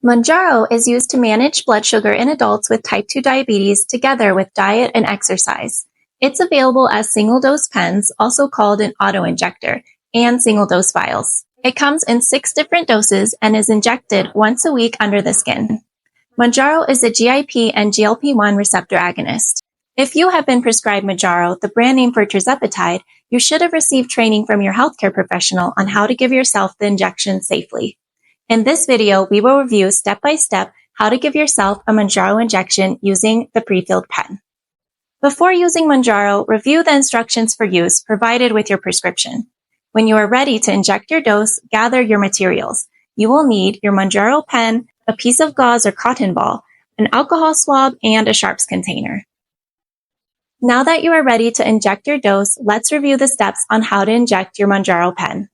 Mounjaro is used to manage blood sugar in adults with type 2 diabetes together with diet and exercise. It's available as single-dose pens, also called an autoinjector, and single-dose vials. It comes in 6 different doses and is injected once a week under the skin. Mounjaro is a GIP and GLP-1 receptor agonist. If you have been prescribed Mounjaro, the brand name for tirzepatide, you should have received training from your healthcare professional on how to give yourself the injection safely. In this video, we will review step-by-step how to give yourself a Mounjaro injection using the pre-filled pen. Before using Mounjaro, review the instructions for use provided with your prescription. When you are ready to inject your dose, gather your materials. You will need your Mounjaro pen, a piece of gauze or cotton ball, an alcohol swab, and a sharps container. Now that you are ready to inject your dose, let's review the steps on how to inject your Mounjaro pen.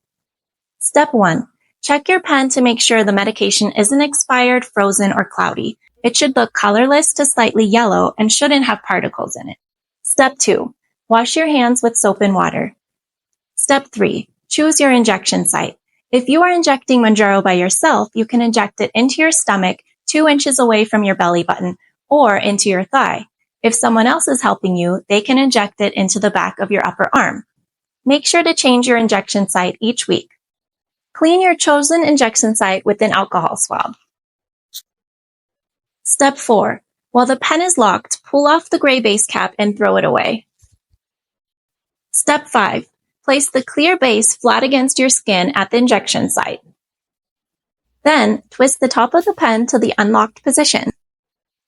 Step 1. Check your pen to make sure the medication isn't expired, frozen, or cloudy. It should look colorless to slightly yellow and shouldn't have particles in it. Step 2. Wash your hands with soap and water. Step 3. Choose your injection site. If you are injecting Mounjaro by yourself, you can inject it into your stomach 2 inches away from your belly button or into your thigh. If someone else is helping you, they can inject it into the back of your upper arm. Make sure to change your injection site each week. Clean your chosen injection site with an alcohol swab. Step 4. While the pen is locked, pull off the gray base cap and throw it away. Step 5. Place the clear base flat against your skin at the injection site. Then, twist the top of the pen to the unlocked position.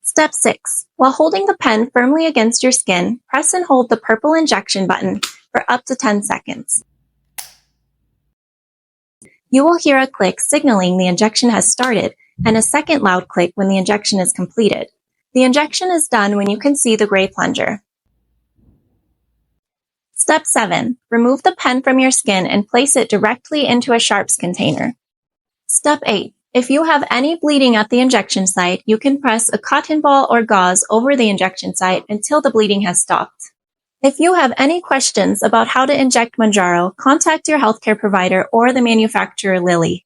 Step 6. While holding the pen firmly against your skin, press and hold the purple injection button for up to 10 seconds. You will hear a click signaling the injection has started and a second loud click when the injection is completed. The injection is done when you can see the gray plunger. Step 7. Remove the pen from your skin and place it directly into a sharps container. Step 8. If you have any bleeding at the injection site, you can press a cotton ball or gauze over the injection site until the bleeding has stopped. If you have any questions about how to inject Mounjaro, contact your healthcare provider or the manufacturer Lilly.